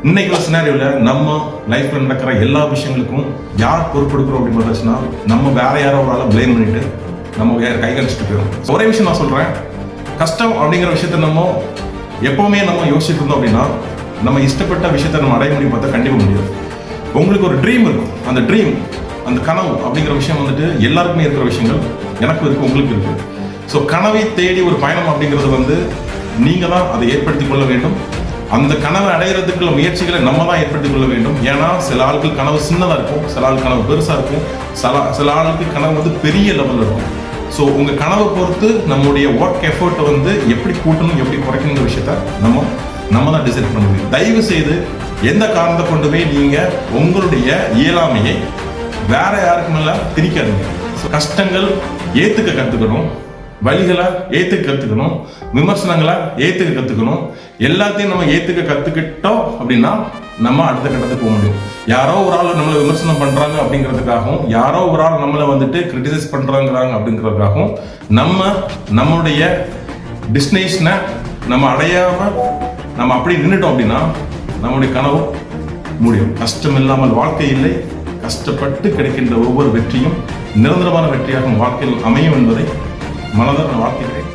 இன்னைக்கு சினாரியோவில் நம்ம லைஃப்ல நடக்கிற எல்லா விஷயங்களுக்கும் யார் பொறுப்பெடுக்கிறோம் அப்படின்னு பார்த்தாச்சுன்னா நம்ம வேற யாரோ ஒரு ஆளை பிளேம் பண்ணிட்டு நம்ம வேற கை கழிச்சிட்டு போயிடும். ஒரே விஷயம் நான் சொல்றேன், கஷ்டம் அப்படிங்கிற விஷயத்த நம்ம எப்பவுமே நம்ம யோசிச்சுட்டு இருந்தோம் அப்படின்னா நம்ம இஷ்டப்பட்ட விஷயத்த நம்ம அடைய முடியும் பார்த்தா கண்டிப்பாக முடியாது. உங்களுக்கு ஒரு ட்ரீம் இருக்கும், அந்த ட்ரீம் அந்த கனவு அப்படிங்கிற விஷயம் வந்துட்டு எல்லாருக்குமே இருக்கிற விஷயங்கள் எனக்கு இருக்கு, உங்களுக்கு இருக்கு. ஸோ கனவை தேடி ஒரு பயணம் அப்படிங்கிறது நீங்க தான் அதை ஏற்படுத்திக் கொள்ள வேண்டும். அந்த கனவை அடைகிறதுக்குள்ள முயற்சிகளை நம்ம தான் ஏற்படுத்திக் கொள்ள வேண்டும். ஏன்னா சில ஆட்கள் கனவு சின்னதாக இருக்கும், சில ஆள் கனவு பெருசாக இருக்கும், சில ஆளுக்கு கனவு பெரிய லெவலில் இருக்கும். ஸோ உங்கள் கனவை பொறுத்து நம்முடைய ஒர்க் எஃபர்ட்டை எப்படி கூட்டணும் எப்படி குறைக்கணுங்கிற விஷயத்த நம்ம தான் டிசைட் பண்ண முடியும். தயவு செய்து எந்த காரணத்தை கொண்டு போய் நீங்கள் உங்களுடைய இயலாமையை வேற யாருக்கு மேலே திணிக்காதீங்க. கஷ்டங்கள் ஏற்றுக்க கற்றுக்கணும், வழிகளை ஏற்றுக்க கற்றுக்கணும், விமர்சனங்களை ஏற்றுக்க கற்றுக்கணும். எல்லாத்தையும் நம்ம ஏற்றுக்க கற்றுக்கிட்டோம் அப்படின்னா நம்ம அடுத்த கட்டத்துக்கு போக முடியும். யாரோ ஒரு ஆள் நம்மளை விமர்சனம் பண்ணுறாங்க அப்படிங்கிறதுக்காகவும், யாரோ ஒரு ஆள் நம்மளை கிரிட்டிசைஸ் பண்ணுறாங்கிறாங்க அப்படிங்கிறதுக்காகவும் நம்மளுடைய டெஸ்டினேஷனை நம்ம அடையாமல் நம்ம அப்படி நின்றுட்டோம் அப்படின்னா நம்முடைய கனவு முடியும். கஷ்டம் இல்லாமல் வாழ்க்கை இல்லை. கஷ்டப்பட்டு கிடைக்கின்ற ஒவ்வொரு வெற்றியும் நிரந்தரமான வெற்றியாக வாழ்க்கையில் அமையும் என்பதை மனதார நான் வாழ்த்துகிறேன்.